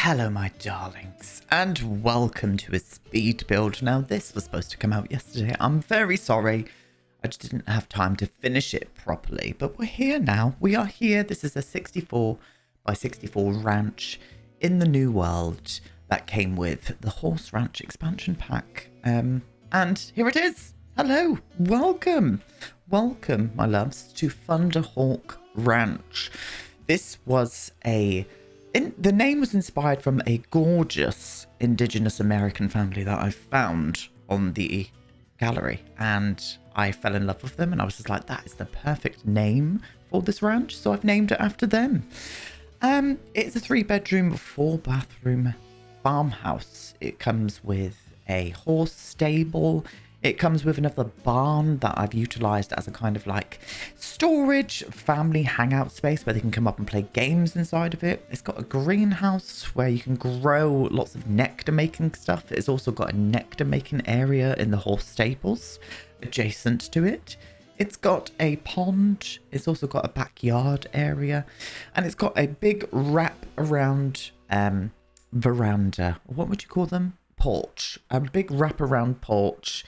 Hello my darlings, and welcome to a speed build. Now this was supposed to come out yesterday. I'm very sorry, I just didn't have time to finish it properly, but we're here now. We are here. This is a 64 by 64 ranch in the new world that came with the Horse Ranch expansion pack. And here it is. Hello, welcome my loves to Thunderhawk Ranch. This was the name was inspired from a gorgeous indigenous American family that I found on the gallery, and I fell in love with them, and I was just like, that is the perfect name for this ranch, so I've named it after them. It's a 3-bedroom, 4-bathroom farmhouse. It comes with a horse stable. It comes with another barn that I've utilized as a kind of like storage family hangout space where they can come up and play games inside of it. It's got a greenhouse where you can grow lots of nectar making stuff. It's also got a nectar making area in the horse stables adjacent to it. It's got a pond. It's also got a backyard area, and it's got a big wrap around veranda. What would you call them? Porch. A big wrap around porch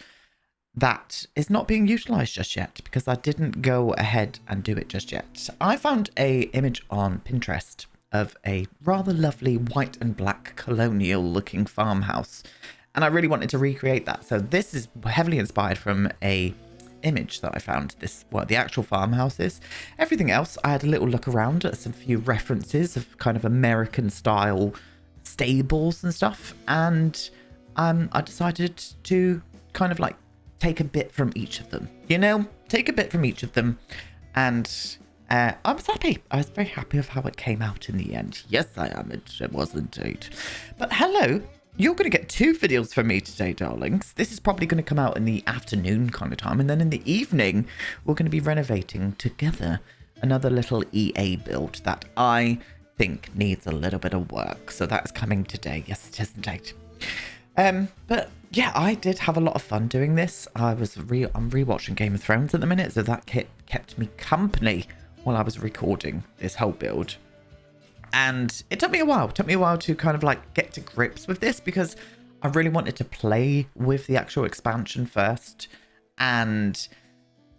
that is not being utilized just yet because I didn't go ahead and do it just yet. I found a image on Pinterest of a rather lovely white and black colonial looking farmhouse, and I really wanted to recreate that. So this is heavily inspired from a image that I found. This what the actual farmhouse is. Everything else I had a little look around at some few references of kind of American style stables and stuff, and I decided to kind of like take a bit from each of them, take a bit from each of them, and I was happy. I was very happy with how it came out in the end. Yes, I am. It was indeed. But hello, you're going to get 2 videos from me today, darlings. This is probably going to come out in the afternoon kind of time, and then in the evening we're going to be renovating together another little EA build that I think needs a little bit of work. So that's coming today. Yes, it is indeed. But yeah, I did have a lot of fun doing this. I'm rewatching Game of Thrones at the minute, so that kept me company while I was recording this whole build. And it took me a while. It took me a while to kind of like get to grips with this because I really wanted to play with the actual expansion first and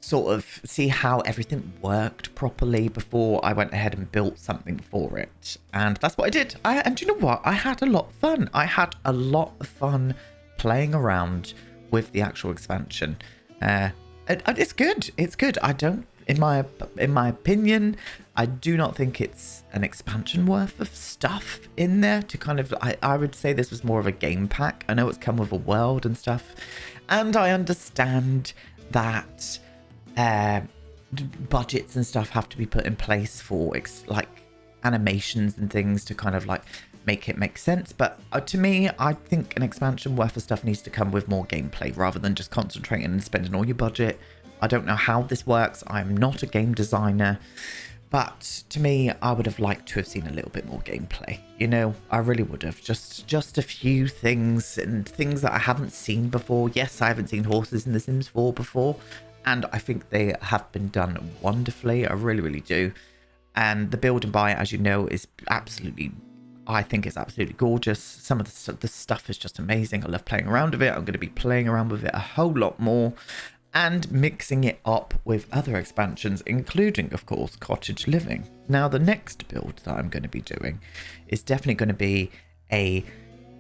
sort of see how everything worked properly before I went ahead and built something for it. And that's what I did. And you know what? I had a lot of fun. I had a lot of fun playing around with the actual expansion. It's good. It's good. I don't, in my opinion, I do not think it's an expansion worth of stuff in there to kind of, I would say this was more of a game pack. I know it's come with a world and stuff, and I understand that budgets and stuff have to be put in place for like animations and things to kind of like make it make sense, but to me, I think an expansion worth of stuff needs to come with more gameplay rather than just concentrating and spending all your budget. I don't know how this works. I'm not a game designer, but to me, I would have liked to have seen a little bit more gameplay. I really would have. Just a few things and things that I haven't seen before. Yes, I haven't seen horses in The Sims 4 before, and I think they have been done wonderfully. I really, really do. And the build and buy, as you know, is absolutely, I think it's absolutely gorgeous. Some of the stuff is just amazing. I love playing around with it. I'm going to be playing around with it a whole lot more and mixing it up with other expansions, including, of course, cottage living. Now, the next build that I'm going to be doing is definitely going to be a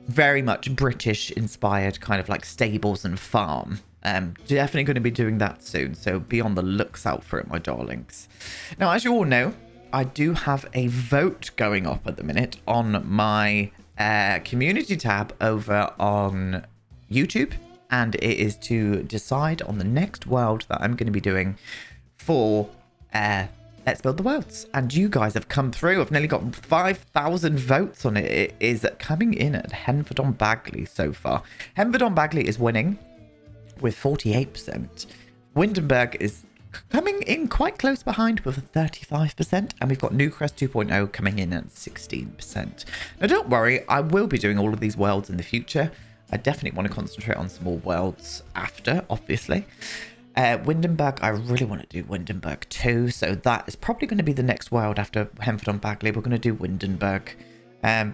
very much British-inspired kind of like stables and farm. Definitely going to be doing that soon, so be on the looks out for it, my darlings. Now, as you all know, I do have a vote going up at the minute on my community tab over on YouTube, and it is to decide on the next world that I'm going to be doing for Let's Build the Worlds. And you guys have come through. I've nearly got 5,000 votes on it. It is coming in at Henford-on-Bagley so far. Henford-on-Bagley is winning with 48%. Windenburg is coming in quite close behind with a 35%, and we've got Newcrest 2.0 coming in at 16%. Now don't worry, I will be doing all of these worlds in the future. I definitely want to concentrate on some more worlds after, obviously. Windenburg, I really want to do Windenburg too, so that is probably going to be the next world after Henford-on-Bagley. We're going to do Windenburg.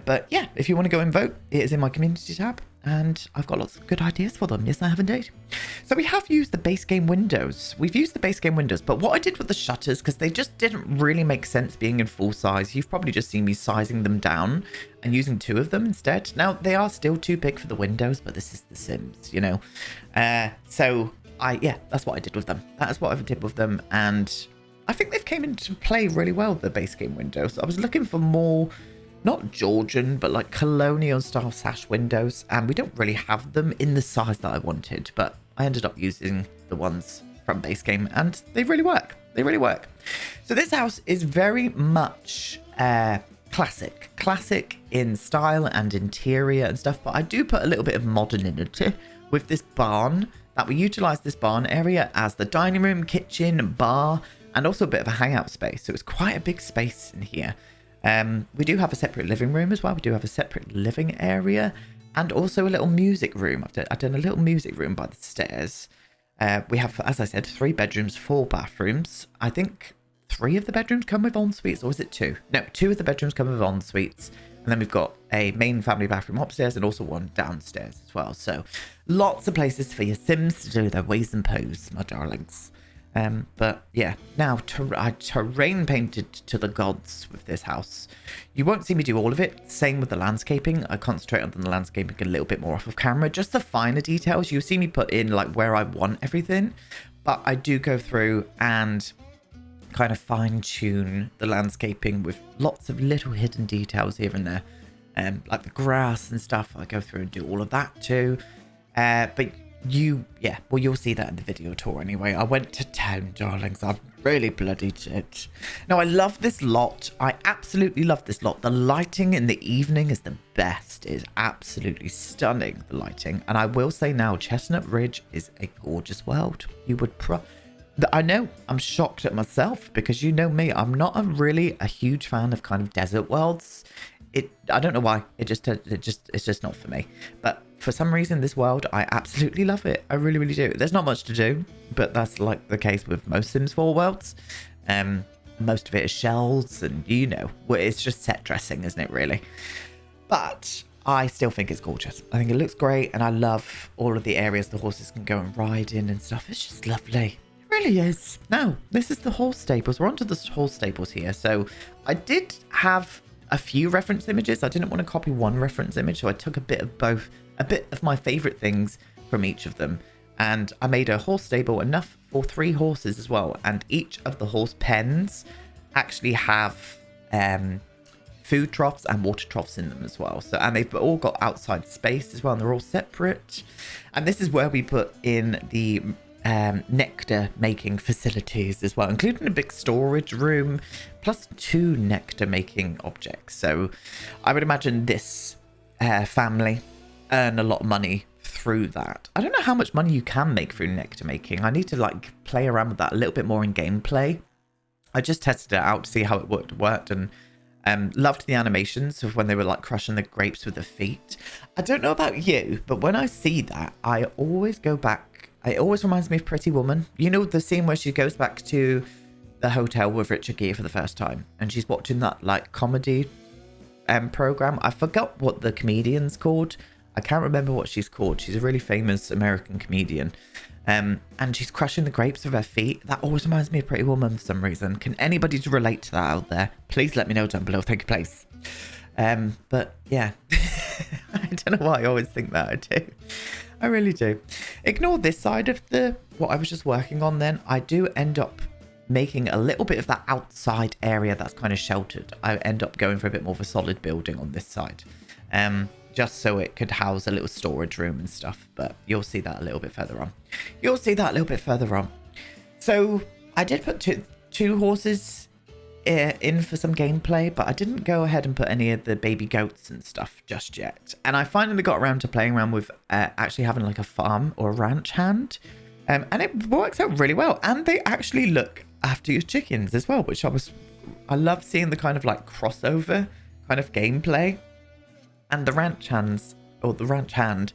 But yeah, if you want to go and vote, it is in my community tab. And I've got lots of good ideas for them. Yes, I have indeed. So we have used the base game windows. We've used the base game windows, but what I did with the shutters, because they just didn't really make sense being in full size. You've probably just seen me sizing them down and using 2 of them instead. Now, they are still too big for the windows, but this is The Sims, you know. Yeah, that's what I did with them. That is what I did with them. And I think they've came into play really well, the base game windows. I was looking for more, not Georgian, but like colonial style sash windows, and we don't really have them in the size that I wanted, but I ended up using the ones from base game, and they really work. They really work. So this house is very much classic in style and interior and stuff, but I do put a little bit of modernity with this barn, that we utilize this barn area as the dining room, kitchen, bar, and also a bit of a hangout space. So it's quite a big space in here. We do have a separate living room as well. We do have a separate living area and also a little music room. I've done a little music room by the stairs. We have, as I said, 3 bedrooms, 4 bathrooms. I think 3 of the bedrooms come with en-suites, or is it 2? No, 2 of the bedrooms come with en-suites. And then we've got a main family bathroom upstairs and also one downstairs as well. So lots of places for your Sims to do their ways and pose, my darlings. But yeah, now I terrain painted to the gods with this house. You won't see me do all of it. Same with the landscaping. I concentrate on the landscaping a little bit more off of camera. Just the finer details. You'll see me put in like where I want everything. But I do go through and kind of fine tune the landscaping with lots of little hidden details here and there. Like the grass and stuff. I go through and do all of that too. But you'll see that in the video tour anyway. I went to town, darlings. I really bloody did. Now, I love this lot. I absolutely love this lot. The lighting in the evening is the best. It is absolutely stunning, the lighting. And I will say now, Chestnut Ridge is a gorgeous world. You would I know, I'm shocked at myself because you know me. I'm not really a huge fan of kind of desert worlds. I don't know why. It's just not for me. But for some reason, this world, I absolutely love it. I really, really do. There's not much to do, but that's like the case with most Sims 4 worlds. Most of it is shells and, you know, it's just set dressing, isn't it, really? But I still think it's gorgeous. I think it looks great, and I love all of the areas the horses can go and ride in and stuff. It's just lovely. It really is. Now, this is the horse stables. We're onto the horse stables here. So I did have a few reference images. I didn't want to copy one reference image, so I took a bit of both, a bit of my favorite things from each of them, and I made a horse stable enough for 3 horses as well, and each of the horse pens actually have food troughs and water troughs in them as well. So, and they've all got outside space as well, and they're all separate. And this is where we put in the nectar making facilities as well, including a big storage room plus 2 nectar making objects. So I would imagine this family earn a lot of money through that. I don't know how much money you can make through nectar making. I need to like play around with that a little bit more in gameplay. I just tested it out to see how it worked, and loved the animations of when they were like crushing the grapes with their feet. I don't know about you, but when I see that, I always go back. It always reminds me of Pretty Woman. You know, the scene where she goes back to the hotel with Richard Gere for the first time, and she's watching that like comedy program. I forgot what the comedian's called. I can't remember what she's called. She's a really famous American comedian. And she's crushing the grapes with her feet. That always reminds me of Pretty Woman for some reason. Can anybody relate to that out there? Please let me know down below. Thank you, please. But yeah, I don't know why I always think that. I do. I really do. Ignore this side of what I was just working on then. I do end up making a little bit of that outside area that's kind of sheltered. I end up going for a bit more of a solid building on this side. Just so it could house a little storage room and stuff. But you'll see that a little bit further on. You'll see that a little bit further on. So I did put two horses in for some gameplay, but I didn't go ahead and put any of the baby goats and stuff just yet. And I finally got around to playing around with actually having like a farm or a ranch hand. And it works out really well. And they actually look after your chickens as well, which I love seeing the kind of like crossover kind of gameplay. And the ranch hand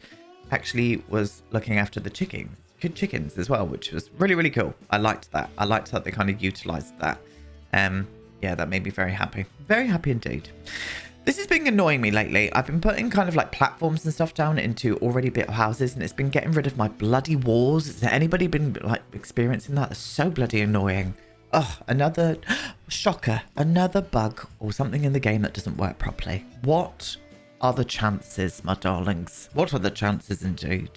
actually was looking after the chickens as well, which was really, really cool. I liked that. I liked how they kind of utilized that. Yeah, that made me very happy. Very happy indeed. This has been annoying me lately. I've been putting kind of like platforms and stuff down into already built houses, and it's been getting rid of my bloody walls. Has anybody been like experiencing that? It's so bloody annoying. Oh, another shocker, another bug or something in the game that doesn't work properly. What are the chances, my darlings? What are the chances indeed?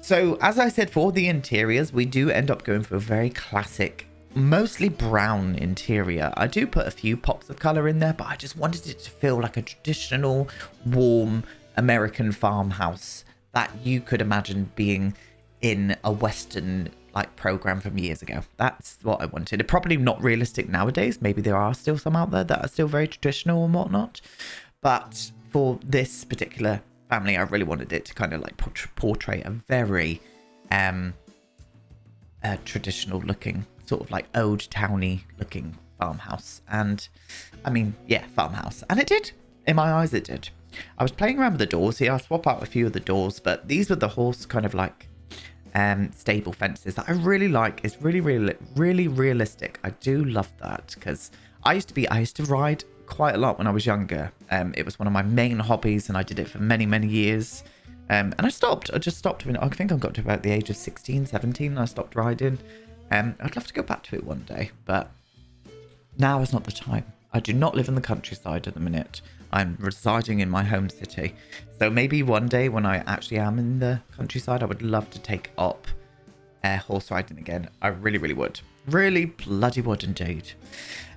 So as I said, for the interiors, we do end up going for a very classic, mostly brown interior. I do put a few pops of color in there, but I just wanted it to feel like a traditional, warm American farmhouse that you could imagine being in a Western like program from years ago. That's what I wanted. It's probably not realistic nowadays. Maybe there are still some out there that are still very traditional and whatnot. But for this particular family, I really wanted it to kind of like portray a very traditional looking, sort of like old towny looking farmhouse. And I mean, yeah, farmhouse. And it did. In my eyes, it did. I was playing around with the doors here. I'll swap out a few of the doors, but these were the horse kind of like stable fences that I really like. It's really realistic. I do love that because I used to ride quite a lot when I was younger. It was one of my main hobbies, and I did it for many years. And I just stopped when I think I got to about the age of 16, 17, and I stopped riding. I'd love to go back to it one day, but now is not the time. I do not live in the countryside at the minute. I'm residing in my home city. So maybe one day when I actually am in the countryside, I would love to take up horse riding again. I really would. Really bloody would indeed.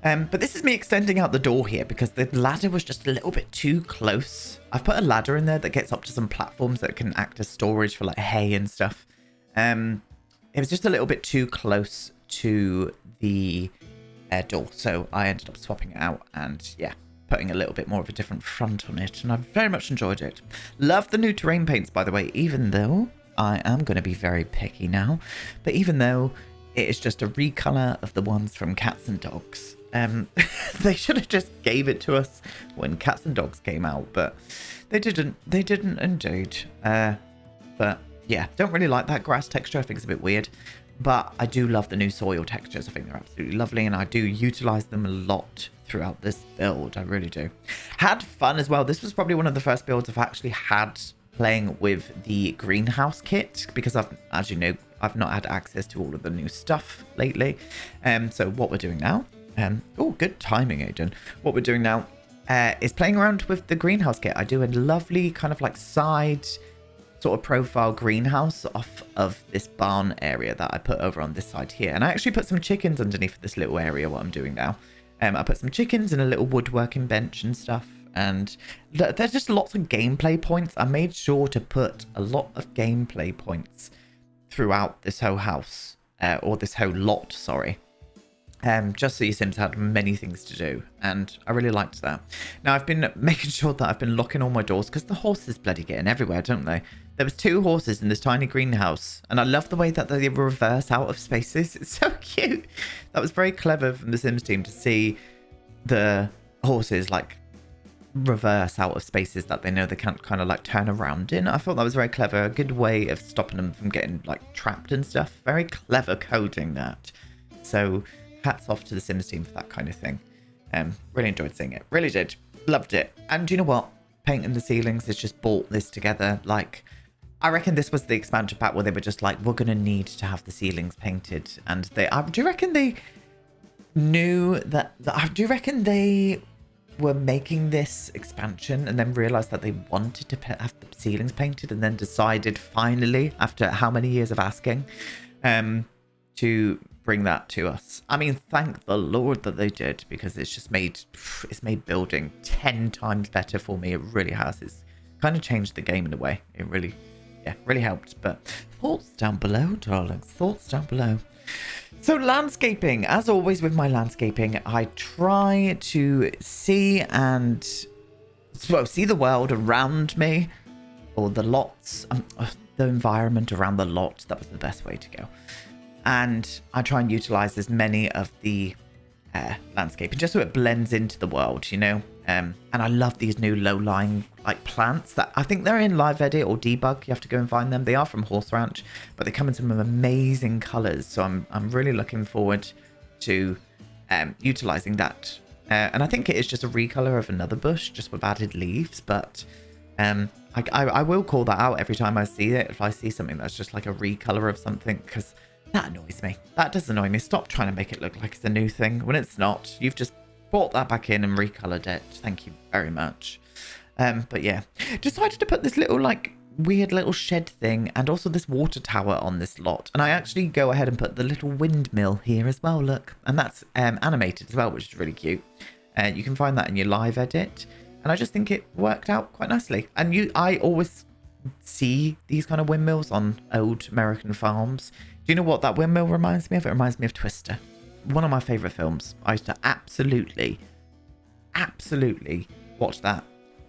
But this is me extending out the door here because the ladder was just a little bit too close. I've put a ladder in there that gets up to some platforms that can act as storage for like hay and stuff. It was just a little bit too close to the door. So I ended up swapping it out and yeah, putting a little bit more of a different front on it. And I very much enjoyed it. Love the new terrain paints, by the way, even though I am going to be very picky now. But even though it is just a recolor of the ones from Cats and Dogs. They should have just gave it to us when Cats and Dogs came out, but they didn't indeed. But yeah, don't really like that grass texture. I think it's a bit weird, but I do love the new soil textures. I think they're absolutely lovely, and I do utilize them a lot throughout this build. I really do. Had fun as well. This was probably one of the first builds I've actually had playing with the greenhouse kit, because as you know, I've not had access to all of the new stuff lately. So what we're doing now, oh, good timing, Aiden. What we're doing now is playing around with the greenhouse kit. I do a lovely kind of like side sort of profile greenhouse off of this barn area that I put over on this side here. And I actually put some chickens underneath this little area, what I'm doing now. I put some chickens and a little woodworking bench and stuff. And there's just lots of gameplay points. I made sure to put a lot of gameplay points throughout this whole house, or this whole lot, sorry. Just so your Sims had many things to do, and I really liked that. Now, I've been making sure that I've been locking all my doors, because the horses bloody get in everywhere, don't they? There was 2 horses in this tiny greenhouse, and I love the way that they reverse out of spaces. It's so cute. That was very clever from the Sims team to see the horses, like, reverse out of spaces that they know they can't kind of like turn around in. I thought that was very clever, a good way of stopping them from getting like trapped and stuff. Very clever coding that. So hats off to the Sims team for that kind of thing. Really enjoyed seeing it, really did, loved it. And you know what, painting the ceilings has just brought this together. Like, I reckon this was the expansion pack where they were just like, we're gonna need to have the ceilings painted, and they do you reckon they knew that do you reckon they were making this expansion and then realized that they wanted to have the ceilings painted, and then decided finally, after how many years of asking, to bring that to us? I mean, thank the Lord that they did, because it's made building 10 times better for me. It really has. It's kind of changed the game in a way. It really helped. But thoughts down below, darlings, thoughts down below. So landscaping, as always with my landscaping, I try to see the world around me, or the lots, the environment around the lot. That was the best way to go. And I try and utilize as many of the landscaping just so it blends into the world, you know. And I love these new low-lying like plants that I think they're in Live Edit or Debug. You have to go and find them. They are from Horse Ranch, but they come in some amazing colors. So I'm really looking forward to utilizing that And I think it is just a recolor of another bush, just with added leaves. But I will call that out every time I see it. If I see something that's just like a recolor of something, because that annoys me. That does annoy me. Stop trying to make it look like it's a new thing when it's not. You've just brought that back in and recolored it. Thank you very much. But yeah, decided to put this little like weird little shed thing and also this water tower on this lot. And I actually go ahead and put the little windmill here as well, look. And that's animated as well, which is really cute. You can find that in your live edit. And I just think it worked out quite nicely. And I always see these kind of windmills on old American farms. Do you know what that windmill reminds me of? It reminds me of Twister. One of my favourite films. I used to absolutely watch that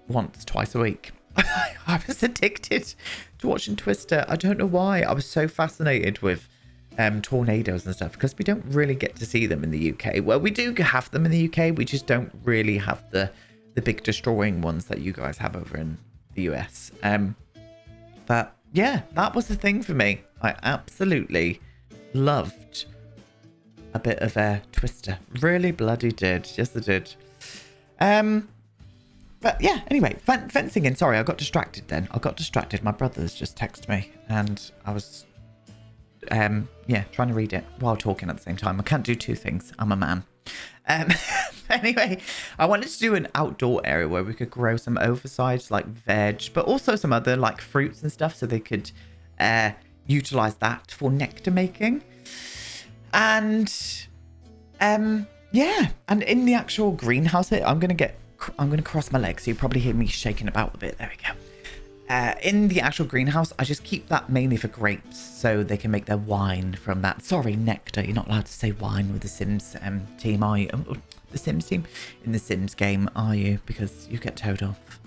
once, twice a week. I was addicted to watching Twister. I don't know why. I was so fascinated with tornadoes and stuff because we don't really get to see them in the UK. Well, we do have them in the UK. We just don't really have the big destroying ones that you guys have over in the US. But yeah, that was the thing for me. I absolutely loved a bit of a Twister. Really bloody did. Yes, I did. But yeah, anyway, fencing in. Sorry, I got distracted then. My brothers just texted me and I was, trying to read it while talking at the same time. I can't do two things. I'm a man. Anyway, I wanted to do an outdoor area where we could grow some oversized like veg, but also some other like fruits and stuff so they could utilize that for nectar making. And yeah, and in the actual greenhouse here, I'm going to cross my legs, so you probably hear me shaking about a bit. There we go. In the actual greenhouse, I just keep that mainly for grapes, so they can make their wine from that. Sorry, nectar. You're not allowed to say wine with the Sims team, are you? The Sims team? In the Sims game, are you? Because you get towed off.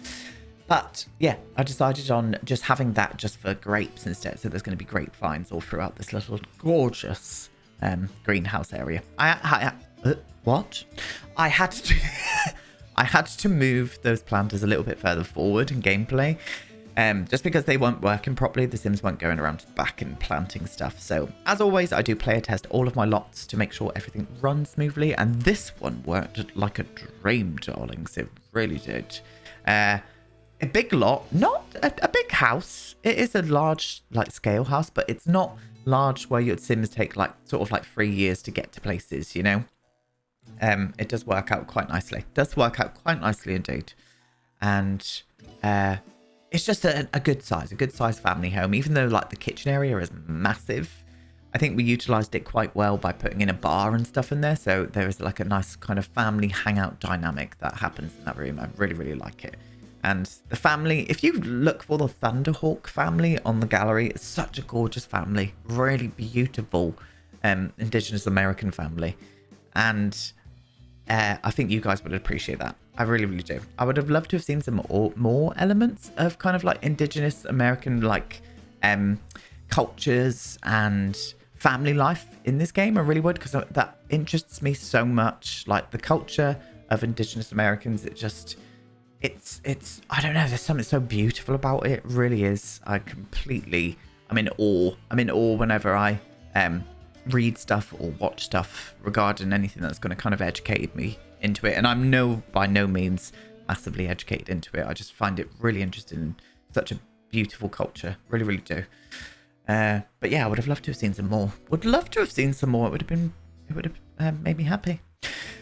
But yeah, I decided on just having that just for grapes instead. So there's going to be grapevines all throughout this little gorgeous greenhouse area. What? I had to... I had to move those planters a little bit further forward in gameplay. Just because they weren't working properly, the Sims weren't going around back and planting stuff. So, as always, I do player test all of my lots to make sure everything runs smoothly. And this one worked like a dream, darlings. It really did. A big lot, not a big house. It is a large, like, scale house, but it's not large where your Sims take, like, sort of like 3 years to get to places, you know? It does work out quite nicely. Indeed. And it's just a good size family home, even though like the kitchen area is massive. I think we utilized it quite well by putting in a bar and stuff in there. So there is like a nice kind of family hangout dynamic that happens in that room. I really, really like it. And the family, if you look for the Thunderhawk family on the gallery, it's such a gorgeous family. Really beautiful Indigenous American family. And I think you guys would appreciate that. I really, really do. I would have loved to have seen some more elements of kind of like Indigenous American like cultures and family life in this game. I really would, because that interests me so much. Like the culture of Indigenous Americans, it's I don't know, there's something so beautiful about it. It really is. I'm in awe. I'm in awe whenever I read stuff or watch stuff regarding anything that's going to kind of educate me into it. And I'm by no means massively educated into it. I just find it really interesting and such a beautiful culture. Really, really do. But yeah, I would have loved to have seen some more. It would have made me happy.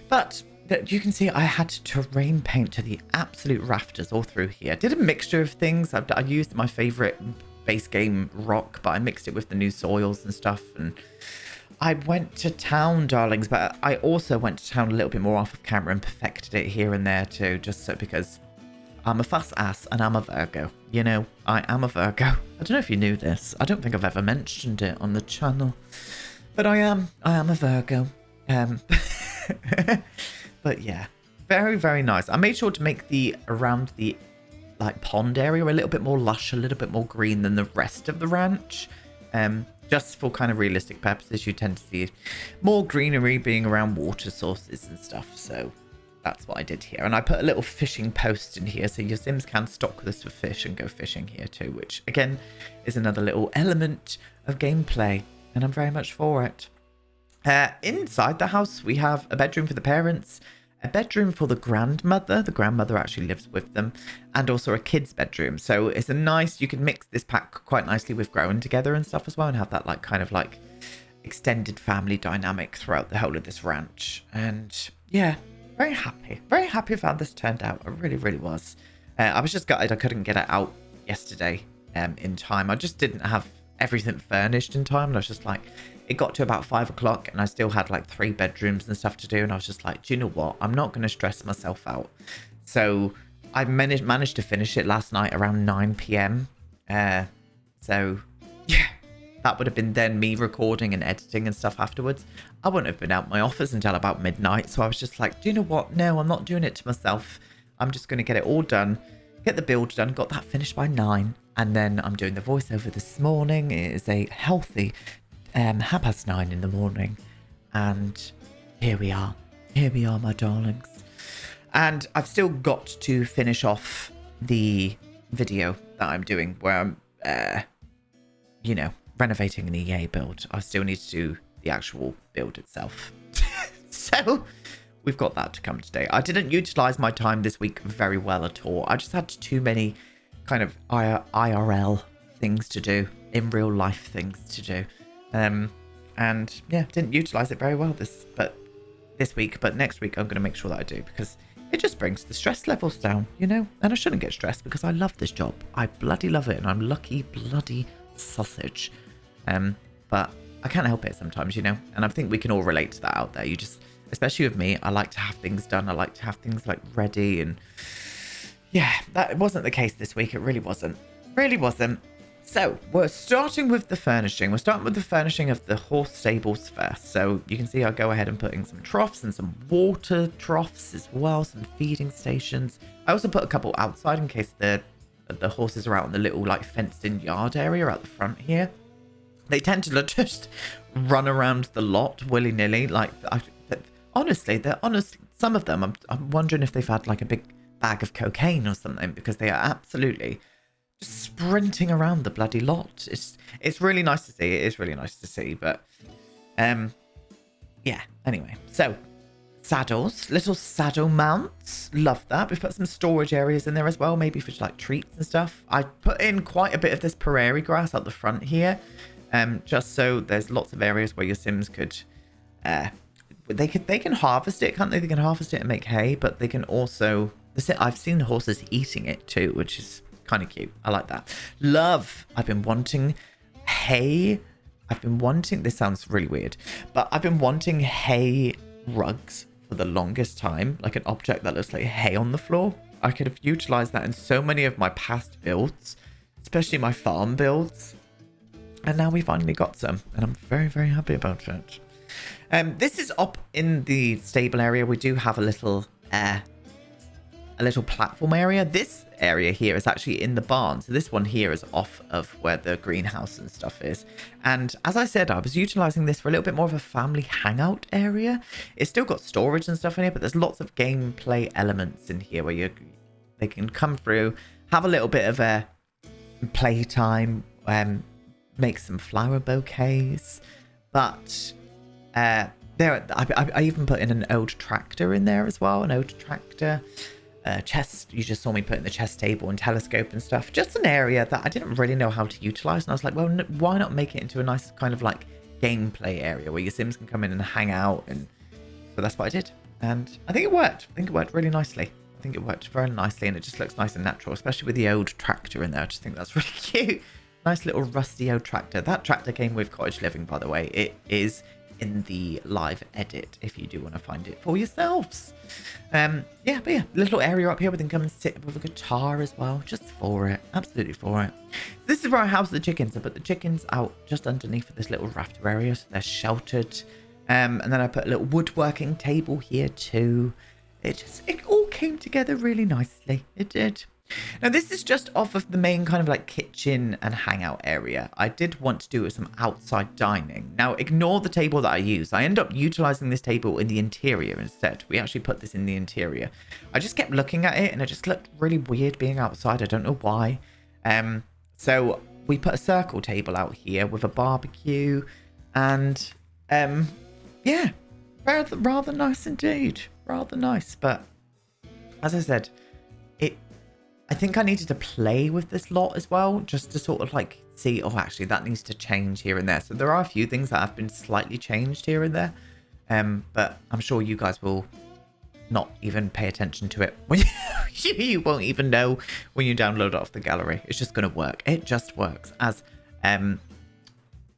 But you can see I had terrain paint to the absolute rafters all through here. I did a mixture of things. I used my favorite base game rock, but I mixed it with the new soils and stuff. And I went to town, darlings, but I also went to town a little bit more off of camera and perfected it here and there too, just so because I'm a fuss ass and I'm a Virgo. You know, I am a Virgo. I don't know if you knew this. I don't think I've ever mentioned it on the channel, but I am a Virgo. But yeah, very, very nice. I made sure to make around the like pond area a little bit more lush, a little bit more green than the rest of the ranch. Just for kind of realistic purposes, you tend to see more greenery being around water sources and stuff. So that's what I did here. And I put a little fishing post in here so your Sims can stock this for fish and go fishing here too, which again is another little element of gameplay. And I'm very much for it. Inside the house, we have a bedroom for the parents, a bedroom for the grandmother. The grandmother actually lives with them, and also a kid's bedroom. So it's a nice, you can mix this pack quite nicely with growing together and stuff as well, and have that like kind of like extended family dynamic throughout the whole of this ranch. And yeah, very happy with how this turned out. I really, really was. I was just gutted I couldn't get it out yesterday in time. I just didn't have everything furnished in time, and I was just like, it got to about 5 o'clock and I still had like 3 bedrooms and stuff to do, and I was just like, do you know what, I'm not going to stress myself out. So I managed to finish it last night around 9 p.m. So yeah, that would have been then me recording and editing and stuff afterwards. I wouldn't have been out my office until about midnight, so I was just like, do you know what, no, I'm not doing it to myself. I'm just going to get it all done, get the build done, got that finished by 9, and then I'm doing the voiceover this morning. It is a healthy 9:30 in the morning, and here we are, my darlings. And I've still got to finish off the video that I'm doing where I'm renovating an EA build. I still need to do the actual build itself. So we've got that to come today. I didn't utilize my time this week very well at all. I just had too many kind of IRL things to do, in real life things to do. And yeah, didn't utilize it very well this week, but next week I'm going to make sure that I do, because it just brings the stress levels down, and I shouldn't get stressed because I love this job. I bloody love it, and I'm lucky bloody sausage. But I can't help it sometimes, and I think we can all relate to that out there. You just, especially with me, I like to have things done. I like to have things like ready, and yeah, that wasn't the case this week. It really wasn't. So we're starting with the furnishing. We're starting with the furnishing of the horse stables first. So you can see I go ahead and put in some troughs and some water troughs as well, some feeding stations. I also put a couple outside in case the horses are out in the little like fenced in yard area out the front here. They tend to just run around the lot willy-nilly. Like, honestly, some of them, I'm wondering if they've had like a big bag of cocaine or something, because they are absolutely just sprinting around the bloody lot. It's really nice to see. It is really nice to see. But yeah, anyway, so saddles, little saddle mounts, love that. We've put some storage areas in there as well, maybe for like treats and stuff. I put in quite a bit of this prairie grass out the front here, just so there's lots of areas where your Sims could they can harvest it, can't they? They can harvest it and make hay, but they can also, I've seen horses eating it too, which is kind of cute. I like that. I've been wanting hay. This sounds really weird, but I've been wanting hay rugs for the longest time, like an object that looks like hay on the floor. I could have utilized that in so many of my past builds, especially my farm builds, and now we finally got some, and I'm very, very happy about it. This is up in the stable area. We do have a little platform area. This area here is actually in the barn, so this one here is off of where the greenhouse and stuff is. And as I said, I was utilizing this for a little bit more of a family hangout area. It's still got storage and stuff in here, but there's lots of gameplay elements in here where they can come through, have a little bit of a playtime, make some flower bouquets. But I even put in an old tractor in there as well, an old tractor. Chest, you just saw me put in the chest table and telescope and stuff. Just an area that I didn't really know how to utilize, and I was like, well, why not make it into a nice kind of like gameplay area where your Sims can come in and hang out. And so that's what I did, and I think it worked. I think it worked really nicely. I think it worked very nicely, and it just looks nice and natural, especially with the old tractor in there. I just think that's really cute. Nice little rusty old tractor. That tractor came with Cottage Living, by the way. It is in the live edit if you do want to find it for yourselves. But yeah, little area up here where they can come and sit with a guitar as well, just for it, absolutely for it. This is where I house the chickens. I put the chickens out just underneath this little rafter area, so they're sheltered. And then I put a little woodworking table here too. It all came together really nicely. It did. Now this is just off of the main kind of like kitchen and hangout area. I did want to do some outside dining. Now ignore the table that I use. I end up utilizing this table in the interior instead. We actually put this in the interior. I just kept looking at it and it just looked really weird being outside. I don't know why. So we put a circle table out here with a barbecue, and yeah, rather nice indeed. rather nice. But as I said, I think I needed to play with this lot as well, just to sort of like see, oh, actually that needs to change here and there. So there are a few things that have been slightly changed here and there. But I'm sure you guys will not even pay attention to it. When you won't even know when you download it off the gallery. It's just going to work. It just works. As,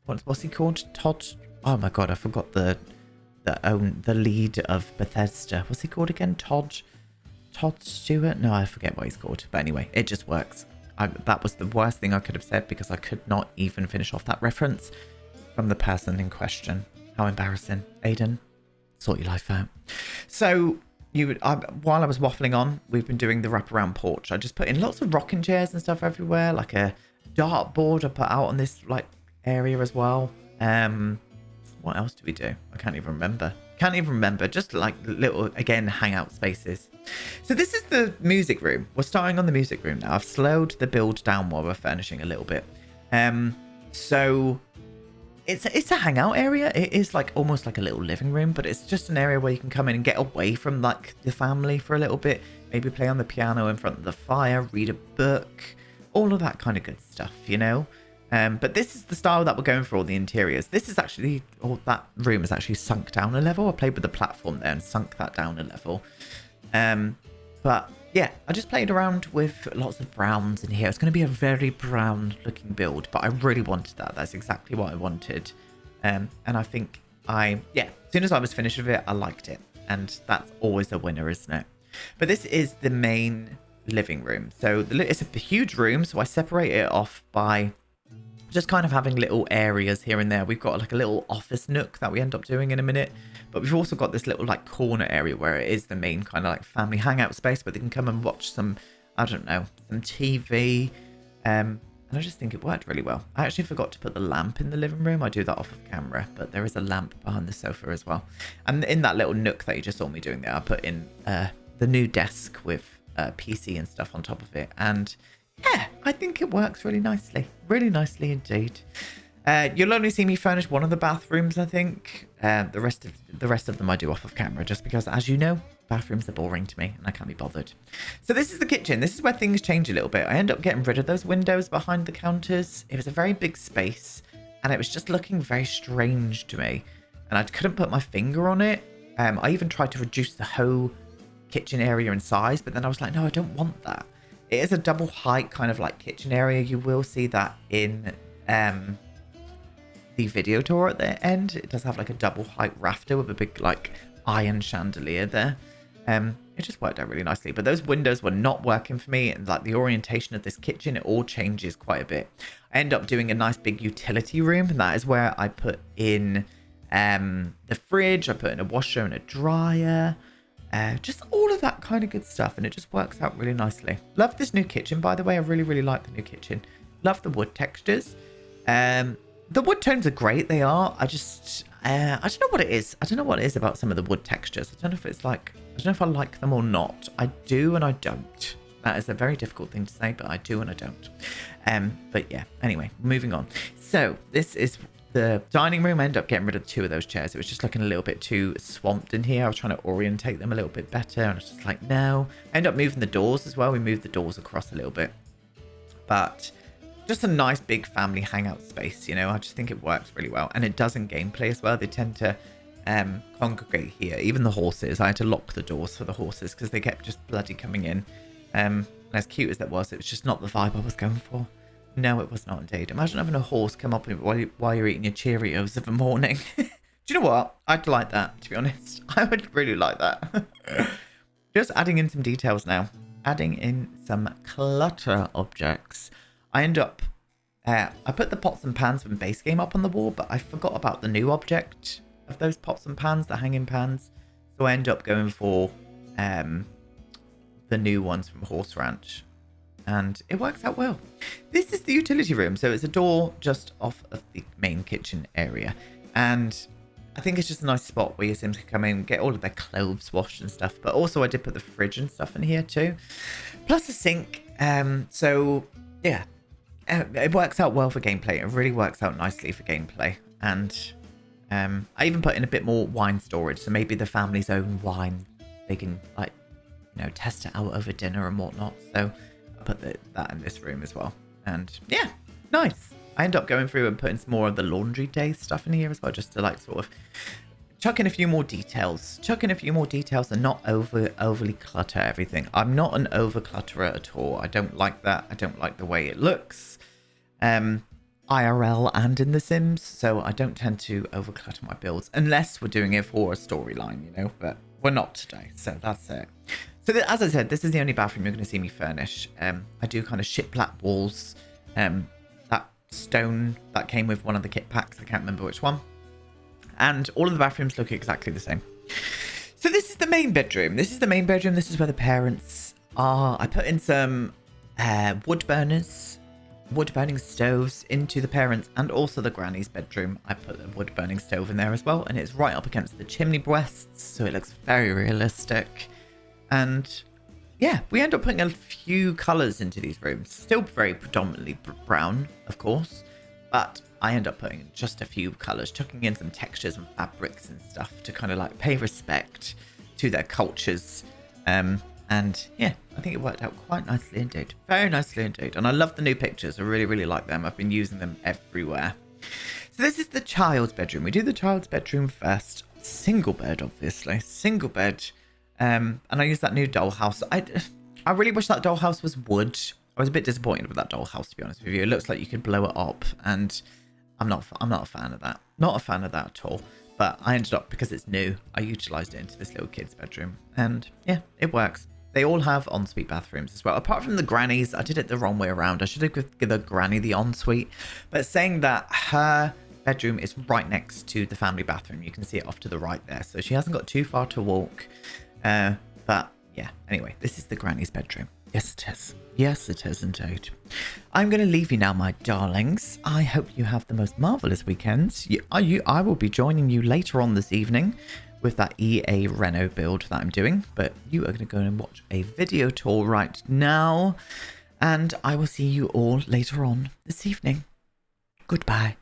what's he called? Todd? Oh my God, I forgot the lead of Bethesda. What's he called again? Todd Stewart? No, I forget what he's called. But anyway, it just works. That was the worst thing I could have said because I could not even finish off that reference from the person in question. How embarrassing. Aiden, sort your life out. So, while I was waffling on, we've been doing the wraparound porch. I just put in lots of rocking chairs and stuff everywhere, like a dartboard I put out on this like area as well. What else do we do? I can't even remember. Just like little, again, hangout spaces. So this is the music room. We're starting on the music room now. I've slowed the build down while we're furnishing a little bit. So it's a hangout area. It is like almost like a little living room, but it's just an area where you can come in and get away from like the family for a little bit. Maybe play on the piano in front of the fire, read a book, all of that kind of good stuff, you know? But this is the style that we're going for all the interiors. This is actually, that room is actually sunk down a level. I played with the platform there and sunk that down a level. But yeah, I just played around with lots of browns in here. It's going to be a very brown looking build, but I really wanted that. That's exactly what I wanted. And I think as soon as I was finished with it, I liked it. And that's always a winner, isn't it? But this is the main living room. So it's a huge room. So I separate it off by just kind of having little areas here and there. We've got like a little office nook that we end up doing in a minute. But we've also got this little like corner area where it is the main kind of like family hangout space where they can come and watch some, I don't know, some TV. And I just think it worked really well. I actually forgot to put the lamp in the living room. I do that off of camera, but there is a lamp behind the sofa as well. And in that little nook that you just saw me doing there, I put in the new desk with PC and stuff on top of it. And yeah, I think it works really nicely. Really nicely indeed. You'll only see me furnish one of the bathrooms, I think. The rest of them I do off of camera, just because, as you know, bathrooms are boring to me and I can't be bothered. So this is the kitchen. This is where things change a little bit. I end up getting rid of those windows behind the counters. It was a very big space and it was just looking very strange to me. And I couldn't put my finger on it. I even tried to reduce the whole kitchen area in size, but then I was like, no, I don't want that. It is a double height kind of like kitchen area. You will see that in the video tour at the end. It does have like a double height rafter with a big like iron chandelier there. It just worked out really nicely. But those windows were not working for me. And like the orientation of this kitchen, it all changes quite a bit. I end up doing a nice big utility room. And that is where I put in the fridge. I put in a washer and a dryer. Just all of that kind of good stuff, and it just works out really nicely. Love this new kitchen, by the way. I really, really like the new kitchen. Love the wood textures. The wood tones are great. They are. I don't know what it is. I don't know what it is about some of the wood textures. I don't know if it's like, I don't know if I like them or not. I do and I don't. That is a very difficult thing to say, but I do and I don't. But yeah, anyway, moving on. So this is the dining room. I ended up getting rid of 2 of those chairs. It was just looking a little bit too swamped in here. I was trying to orientate them a little bit better. And I was just like, no. I ended up moving the doors as well. We moved the doors across a little bit. But just a nice big family hangout space, you know. I just think it works really well. And it does in gameplay as well. They tend to congregate here. Even the horses. I had to lock the doors for the horses because they kept just bloody coming in. And as cute as that was, it was just not the vibe I was going for. No, it was not indeed. Imagine having a horse come up while you're eating your Cheerios of a morning. Do you know what? I'd like that, to be honest. I would really like that. Just adding in some details now. Adding in some clutter objects. I end up... I put the pots and pans from base game up on the wall, but I forgot about the new object of those pots and pans, the hanging pans. So I end up going for the new ones from Horse Ranch. And it works out well. This is the utility room. So it's a door just off of the main kitchen area. And I think it's just a nice spot where your Sims can come in, get all of their clothes washed and stuff. But also I did put the fridge and stuff in here too. Plus a sink. So yeah, it works out well for gameplay. It really works out nicely for gameplay. And I even put in a bit more wine storage. So maybe the family's own wine they can like, you know, test it out over dinner and whatnot. So I put that in this room as well. And yeah, nice. I end up going through and putting some more of the laundry day stuff in here as well, just to like sort of chuck in a few more details. And not overly clutter everything. I'm not an over clutterer at all. I don't like that. I don't like the way it looks. IRL and in The Sims, so I don't tend to over clutter my builds unless we're doing it for a storyline, you know, but we're not today, so that's it. So as I said, this is the only bathroom you're going to see me furnish. I do kind of ship black walls, that stone that came with one of the kit packs, I can't remember which one, and all of the bathrooms look exactly the same. So this is the main bedroom. This is where the parents are. I put in some wood burning stoves into the parents' and also the granny's bedroom. I put the wood burning stove in there as well, and it's right up against the chimney breasts, so it looks very realistic. And yeah, we end up putting a few colors into these rooms. Still very predominantly brown, of course, but I end up putting just a few colors, chucking in some textures and fabrics and stuff to kind of like pay respect to their cultures. And yeah, I think it worked out quite nicely indeed. Very nicely indeed. And I love the new pictures. I really, really like them. I've been using them everywhere. So this is the child's bedroom. We do the child's bedroom first. Single bed, obviously. Single bed. And I use that new dollhouse. I really wish that dollhouse was wood. I was a bit disappointed with that dollhouse, to be honest with you. It looks like you could blow it up. And I'm not a fan of that. Not a fan of that at all. But I ended up, because it's new, I utilised it into this little kid's bedroom. And yeah, it works. They all have ensuite bathrooms as well. Apart from the granny's, I did it the wrong way around. I should have given the granny the ensuite. But saying that, her bedroom is right next to the family bathroom. You can see it off to the right there. So she hasn't got too far to walk. But yeah, anyway, this is the granny's bedroom. Yes, it is. Yes, it is indeed. I'm going to leave you now, my darlings. I hope you have the most marvellous weekends. I will be joining you later on this evening with that EA Reno build that I'm doing, but you are going to go and watch a video tour right now, and I will see you all later on this evening. Goodbye.